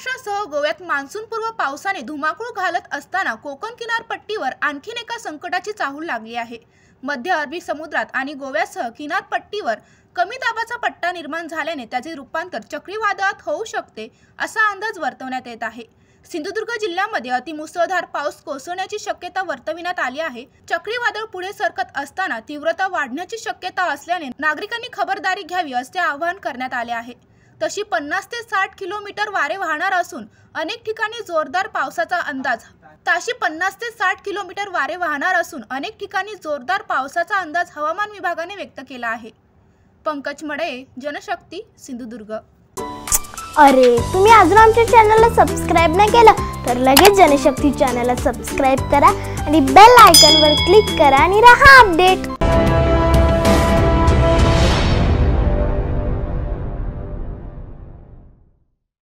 महाराष्ट्रासह गोव्यात मान्सूनपूर्व पावसाने धुमाकूळ घालत असताना कोकण किनारपट्टीवर आणखीन एका संकटाची चाहूल लागली आहे। मध्य अरबी समुद्रात आणि गोव्यासह किनारपट्टीवर कमी दाबाचा पट्टा निर्माण झाल्याने त्याचे रूपांतर चक्रीवादळात होऊ शकते असा अंदाज वर्तवण्यात येत आहे। सिंधुदुर्ग जिल्ह्यामध्ये अतिमुसळधार पाऊस कोसळण्याची शक्यता वर्तविण्यात आली आहे। चक्रीवादळ पुढे सरकत असताना तीव्रता वाढण्याची शक्यता असल्याने नागरिकांनी खबरदारी घ्यावी असे आवाहन करण्यात आले आहे। तशी 50 ते 60 किलोमीटर वारे वाहणार असून अनेक ठिकाणी जोरदार पावसाचा अंदाज हवामान विभागाने व्यक्त केला आहे। पंकज मडे, जनशक्ती, सिंधुदुर्ग। अरे, तुम्ही अजून आमच्या चॅनलला सबस्क्राइब नाही केलं तर लगेच जनशक्ती चॅनलला सबस्क्राइब करा आणि बेल आयकॉनवर क्लिक करा आणि रहा अपडेट।